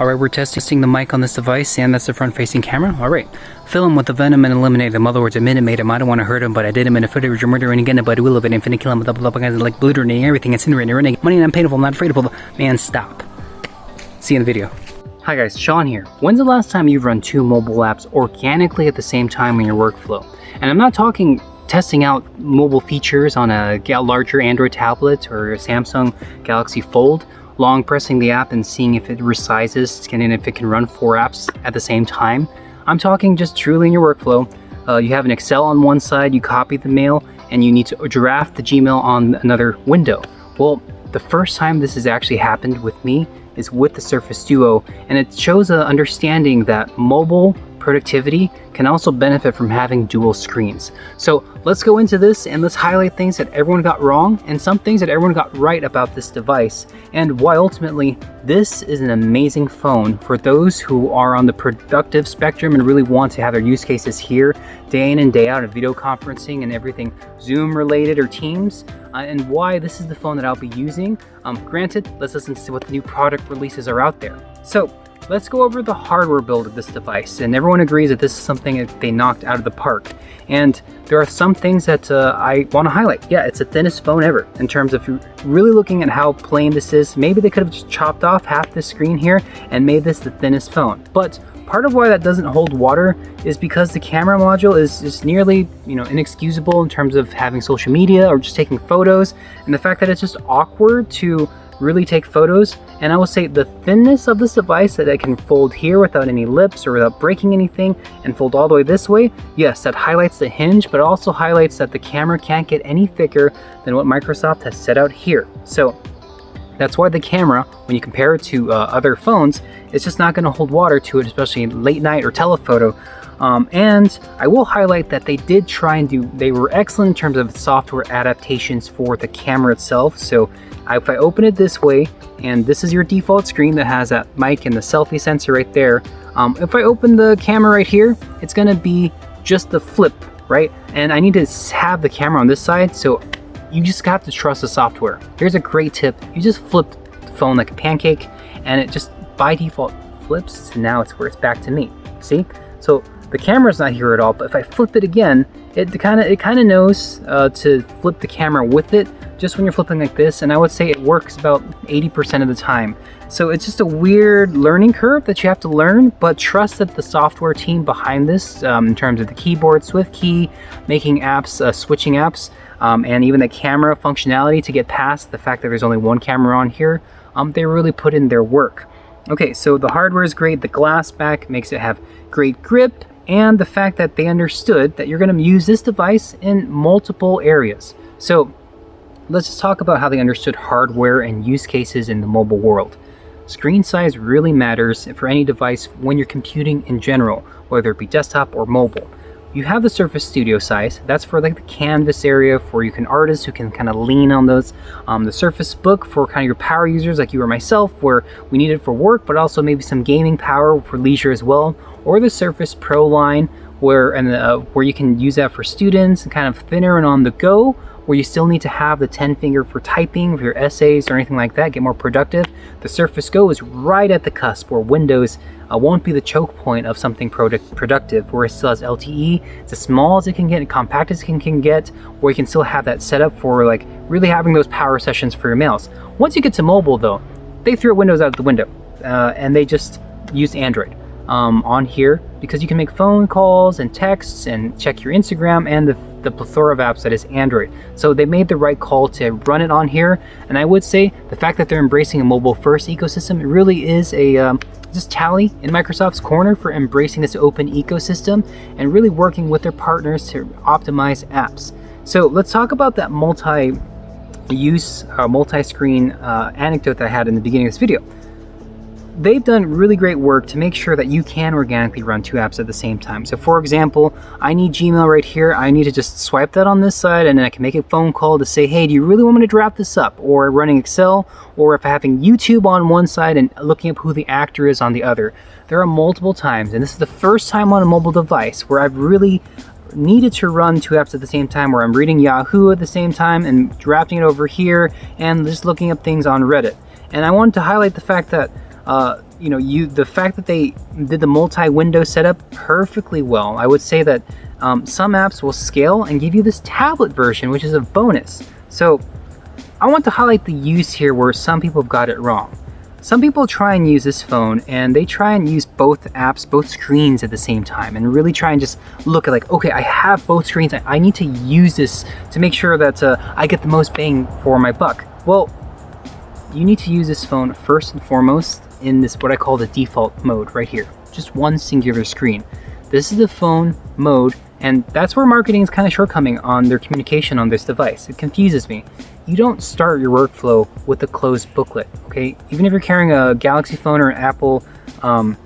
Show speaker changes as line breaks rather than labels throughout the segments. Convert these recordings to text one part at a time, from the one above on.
Alright, we're testing the mic on this device, and that's the front-facing camera. Alright, fill him with the venom and eliminate him. In other words, I made him. I don't want to hurt him, but I did him in a footage of murdering again, but I will of it, infinite kill him with blah guys like bludering everything, incinerating, running, money, and I'm painful, I'm not afraid of. Man, stop. See you in the video. Hi guys, Sean here. When's the last time you've run 2 mobile apps organically at the same time in your workflow? And I'm not talking testing out mobile features on a larger Android tablet or a Samsung Galaxy Fold, long pressing the app and seeing if it resizes, scanning if it can run 4 apps at the same time. I'm talking just truly in your workflow. You have an Excel on one side, you copy the mail, and you need to draft the Gmail on another window. Well, the first time this has actually happened with me is with the Surface Duo, and it shows an understanding that mobile productivity can also benefit from having dual screens. So let's go into this and let's highlight things that everyone got wrong and some things that everyone got right about this device, and why ultimately this is an amazing phone for those who are on the productive spectrum and really want to have their use cases here day in and day out in video conferencing and everything Zoom related or Teams, and why this is the phone that I'll be using. Granted, let's listen to what the new product releases are out there. So let's go over the hardware build of this device, and everyone agrees that this is something that they knocked out of the park. And there are some things that I want to highlight. Yeah, it's the thinnest phone ever in terms of really looking at how plain this is. Maybe they could have just chopped off half the screen here and made this the thinnest phone. But part of why that doesn't hold water is because the camera module is just nearly, inexcusable in terms of having social media or just taking photos, and the fact that it's just awkward to really take photos. And I will say the thinness of this device, that I can fold here without any lips or without breaking anything and fold all the way this way, yes, that highlights the hinge, but also highlights that the camera can't get any thicker than what Microsoft has set out here. So that's why the camera, when you compare it to other phones, it's just not going to hold water to it, especially late night or telephoto. And I will highlight that they did try and they were excellent in terms of software adaptations for the camera itself. So if I open it this way, and this is your default screen that has that mic and the selfie sensor right there. If I open the camera right here, it's going to be just the flip, right? And I need to have the camera on this side, so you just have to trust the software. Here's a great tip. You just flip the phone like a pancake, and it just by default flips, and now it's where it's back to me. See? So the camera's not here at all, but if I flip it again, it kind of knows to flip the camera with it just when you're flipping like this, and I would say it works about 80% of the time. So it's just a weird learning curve that you have to learn, but trust that the software team behind this, in terms of the keyboard, Swift key, making apps, switching apps, and even the camera functionality to get past the fact that there's only one camera on here, they really put in their work. Okay, so the hardware is great, the glass back makes it have great grip, and the fact that they understood that you're going to use this device in multiple areas. So let's just talk about how they understood hardware and use cases in the mobile world. Screen size really matters for any device when you're computing in general, whether it be desktop or mobile. You have the Surface Studio size, that's for like the canvas area for artists who can kind of lean on those. The Surface Book for kind of your power users like you or myself, where we need it for work, but also maybe some gaming power for leisure as well. Or the Surface Pro line, where you can use that for students and kind of thinner and on the go, where you still need to have the 10 finger for typing, for your essays or anything like that, get more productive. The Surface Go is right at the cusp where Windows won't be the choke point of something productive, where it still has LTE. It's as small as it can get, compact as it can get, where you can still have that set up for like really having those power sessions for your mails. Once you get to mobile though, they threw Windows out the window and they just used Android on here, because you can make phone calls and texts and check your Instagram and the plethora of apps that is Android. So they made the right call to run it on here, and I would say the fact that they're embracing a mobile first ecosystem, it really is a just tally in Microsoft's corner for embracing this open ecosystem and really working with their partners to optimize apps. So let's talk about that multi-use, multi-screen anecdote that I had in the beginning of this video. They've done really great work to make sure that you can organically run 2 apps at the same time. So for example, I need Gmail right here. I need to just swipe that on this side, and then I can make a phone call to say, hey, do you really want me to draft this up? Or running Excel, or if I'm having YouTube on one side and looking up who the actor is on the other. There are multiple times, and this is the first time on a mobile device where I've really needed to run 2 apps at the same time, where I'm reading Yahoo at the same time and drafting it over here and just looking up things on Reddit. And I wanted to highlight the fact that the fact that they did the multi-window setup perfectly well. I would say that some apps will scale and give you this tablet version, which is a bonus. So I want to highlight the use here where some people have got it wrong. Some people try and use this phone and they try and use both apps, both screens at the same time, and really try and just look at like, okay, I have both screens. I need to use this to make sure that I get the most bang for my buck. Well, you need to use this phone first and foremost in this, what I call the default mode right here. Just one singular screen. This is the phone mode, and that's where marketing is kind of shortcoming on their communication on this device. It confuses me. You don't start your workflow with a closed booklet, okay? Even if you're carrying a Galaxy phone or an Apple, an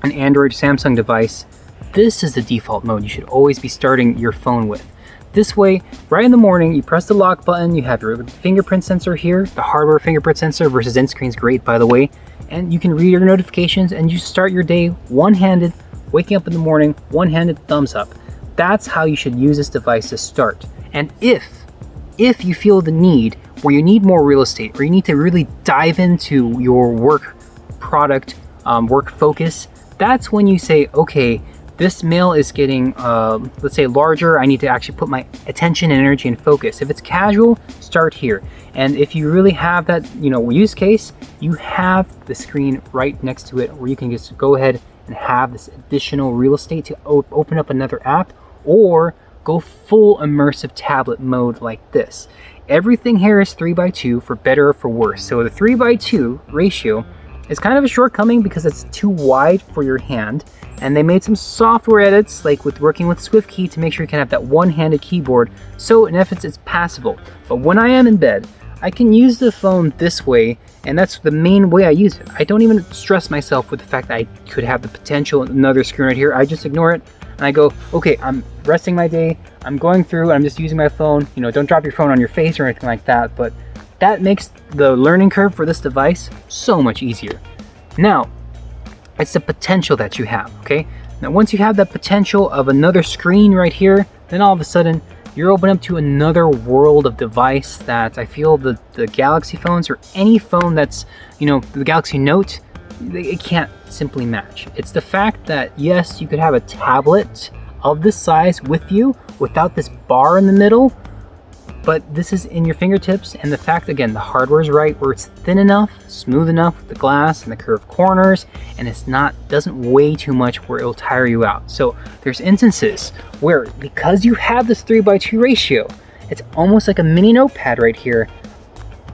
Android, Samsung device, this is the default mode you should always be starting your phone with. This way, right in the morning, you press the lock button, you have your fingerprint sensor here, the hardware fingerprint sensor versus end screen's great, by the way, and you can read your notifications and you start your day one-handed, waking up in the morning, one-handed thumbs up. That's how you should use this device to start. And if you feel the need where you need more real estate, or you need to really dive into your work product, work focus, that's when you say, okay, this mail is getting, let's say, larger. I need to actually put my attention and energy and focus. If it's casual, start here. And if you really have that, use case, you have the screen right next to it where you can just go ahead and have this additional real estate to open up another app, or go full immersive tablet mode like this. Everything here is 3:2 for better or for worse. So the 3:2 ratio is kind of a shortcoming because it's too wide for your hand. And they made some software edits, like with working with SwiftKey, to make sure you can have that one-handed keyboard. So in essence, it's passable. But when I am in bed, I can use the phone this way, and that's the main way I use it. I don't even stress myself with the fact that I could have the potential another screen right here. I just ignore it. And I go, okay, I'm resting my day, I'm going through, and I'm just using my phone. Don't drop your phone on your face or anything like that, but that makes the learning curve for this device so much easier. Now, it's the potential that you have, okay? Now, once you have that potential of another screen right here, then all of a sudden, you're open up to another world of device that I feel the Galaxy phones, or any phone that's, the Galaxy Note, it can't simply match. It's the fact that, yes, you could have a tablet of this size with you without this bar in the middle, but this is in your fingertips, and the fact, again, the hardware is right where it's thin enough, smooth enough with the glass and the curved corners, and doesn't weigh too much where it'll tire you out. So there's instances where, because you have this 3:2 ratio, it's almost like a mini notepad right here.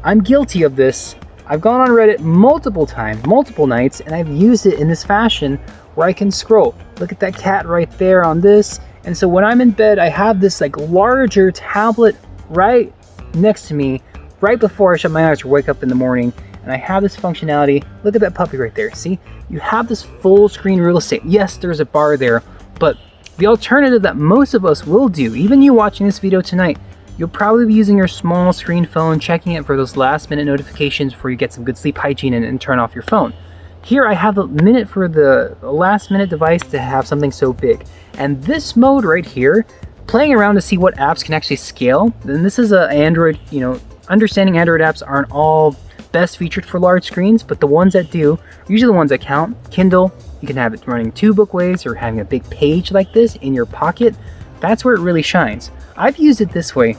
I'm guilty of this. I've gone on Reddit multiple times, multiple nights, and I've used it in this fashion where I can scroll. Look at that cat right there on this. And so when I'm in bed, I have this like larger tablet right next to me, right before I shut my eyes or wake up in the morning. And I have this functionality. Look at that puppy right there. See, you have this full screen real estate. Yes, there's a bar there, but the alternative that most of us will do, even you watching this video tonight, you'll probably be using your small screen phone, checking it for those last minute notifications before you get some good sleep hygiene and turn off your phone. Here I have a minute for the last minute device to have something so big. And this mode right here, playing around to see what apps can actually scale, then this is a Android, understanding Android apps aren't all best featured for large screens, but the ones that do, usually the ones that count. Kindle, you can have it running 2 bookways or having a big page like this in your pocket. That's where it really shines. I've used it this way.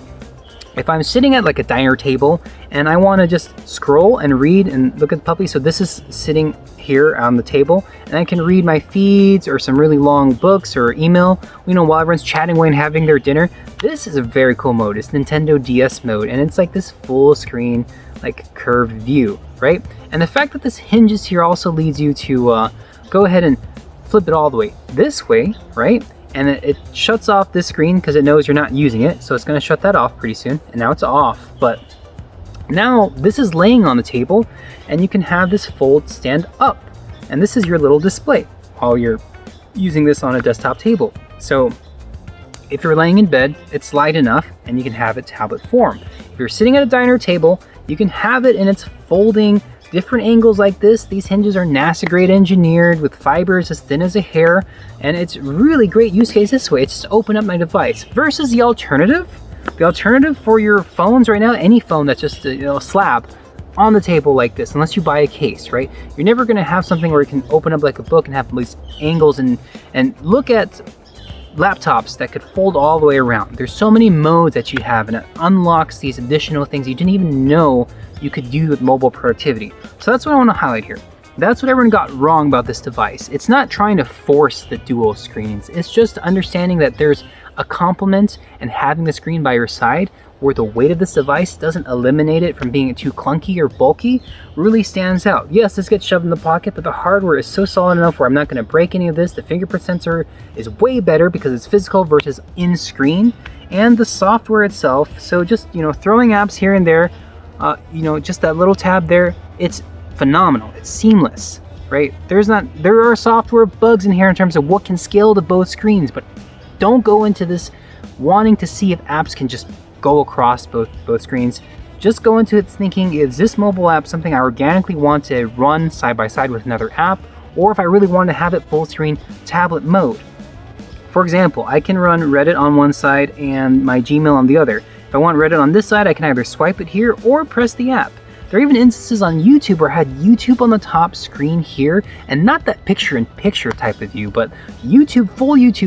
If I'm sitting at like a diner table and I want to just scroll and read and look at the puppy, so this is sitting here on the table, and I can read my feeds or some really long books or email, while everyone's chatting away and having their dinner. This is a very cool mode. It's Nintendo DS mode, and it's like this full screen, like curved view, right? And the fact that this hinges here also leads you to go ahead and flip it all the way this way, right? And it shuts off this screen because it knows you're not using it, so it's going to shut that off pretty soon. And now it's off, but now this is laying on the table, and you can have this fold stand up, and this is your little display while you're using this on a desktop table. So if you're laying in bed, it's light enough, and you can have it tablet form. If you're sitting at a diner table, you can have it in its folding different angles like this. These hinges are NASA grade engineered with fibers as thin as a hair, and it's really great use case this way. It's just open up my device versus the alternative. The alternative for your phones right now, any phone that's just a slab, on the table like this, unless you buy a case, right? You're never going to have something where you can open up like a book and have these angles and look at laptops that could fold all the way around. There's so many modes that you have, and it unlocks these additional things you didn't even know you could do with mobile productivity. So that's what I want to highlight here. That's what everyone got wrong about this device. It's not trying to force the dual screens. It's just understanding that there's a complement, and having the screen by your side where the weight of this device doesn't eliminate it from being too clunky or bulky really stands out. Yes, this gets shoved in the pocket, but the hardware is so solid enough where I'm not going to break any of this. The fingerprint sensor is way better because it's physical versus in screen, and the software itself. So just, throwing apps here and there, just that little tab there, it's phenomenal. It's seamless, right? There are software bugs in here in terms of what can scale to both screens, but don't go into this wanting to see if apps can just go across both screens. Just go into it thinking, is this mobile app something I organically want to run side by side with another app, or if I really want to have it full screen tablet mode. For example, I can run Reddit on one side and my Gmail on the other. If I want Reddit on this side, I can either swipe it here or press the app. There are even instances on YouTube where I had YouTube on the top screen here, and not that picture-in-picture type of view, but YouTube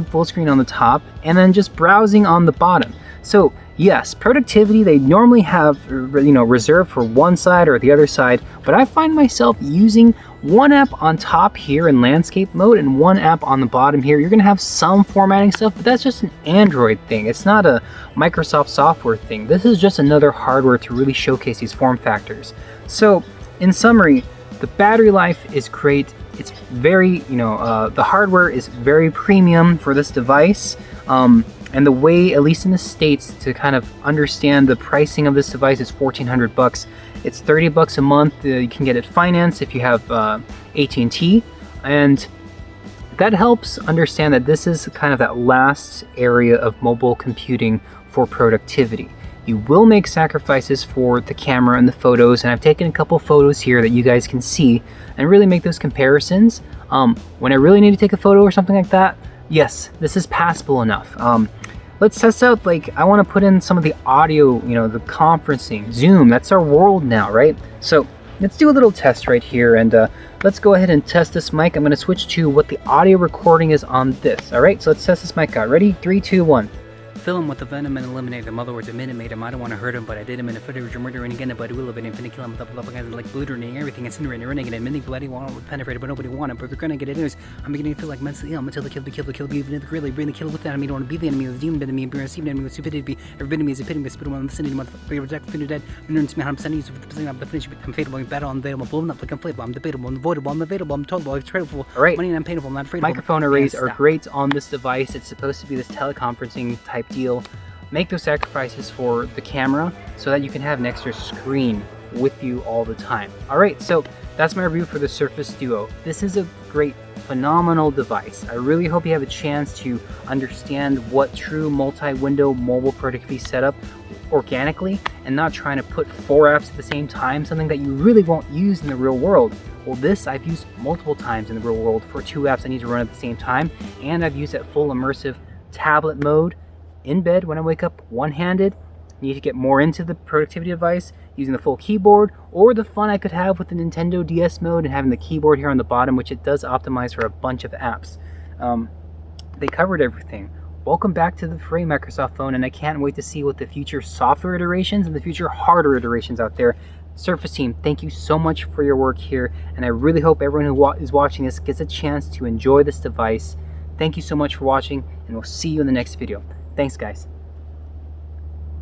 full screen on the top, and then just browsing on the bottom. So yes, productivity, they normally have reserved for one side or the other side, but I find myself using one app on top here in landscape mode and one app on the bottom here. You're going to have some formatting stuff, but that's just an Android thing. It's not a Microsoft software thing. This is just another hardware to really showcase these form factors. So in summary, the battery life is great. It's very, the hardware is very premium for this device. And the way, at least in the States, to kind of understand the pricing of this device is $1,400. It's $30 a month. You can get it financed if you have AT&T, and that helps understand that this is kind of that last area of mobile computing for productivity. You will make sacrifices for the camera and the photos, and I've taken a couple photos here that you guys can see and really make those comparisons. When I really need to take a photo or something like that, yes, this is passable enough. Let's test out, I want to put in some of the audio, the conferencing, Zoom, that's our world now, right? So let's do a little test right here, and let's go ahead and test this mic. I'm going to switch to what the audio recording is on this, all right? So let's test this mic out. Ready? 3, 2, 1.
Fill him with the venom and eliminate him. In other words, I minimate him. I don't want to hurt him, but I did him in a footage of murder and again, but I will have an infinite kill him with the guys like bludering everything, incinerating, running, and many bloody want to penetrate, but nobody wanted. But they're gonna get it anyways. I'm beginning to feel like mentally ill. I'm until the kill, even if really bring the kill with that. I mean, I don't want to be the enemy, the demon enemy, be received enemy with stupidity. Every enemy is a pitting, spit on the vicinity, motherfucker, reject, finna dead. Minutes me, I'm sending you with the position of the finish. I'm fatal, I'm battle, I'm available, blown up like I'm inflatable, I'm debatable, I'm avoidable, I'm available, I'm tolerable, I'm tradable.
All right.
Money and I'm painful, I'm not afraid.
Microphone arrays are great on this device. It's supposed to be this teleconferencing type deal. Make those sacrifices for the camera so that you can have an extra screen with you all the time. All right, so that's my review for the Surface Duo. This is a great, phenomenal device. I really hope you have a chance to understand what true multi-window mobile productivity setup organically, and not trying to put 4 apps at the same time, something that you really won't use in the real world. Well, this I've used multiple times in the real world for 2 apps I need to run at the same time, and I've used that full immersive tablet mode in bed when I wake up one-handed. Need to get more into the productivity device using the full keyboard, or the fun I could have with the Nintendo DS mode and having the keyboard here on the bottom, which it does optimize for a bunch of apps. They covered everything. Welcome back to the free Microsoft phone, and I can't wait to see what the future software iterations and the future hardware iterations out there. Surface team, thank you so much for your work here, and I really hope everyone who is watching this gets a chance to enjoy this device. Thank you so much for watching, and we'll see you in the next video. Thanks, guys.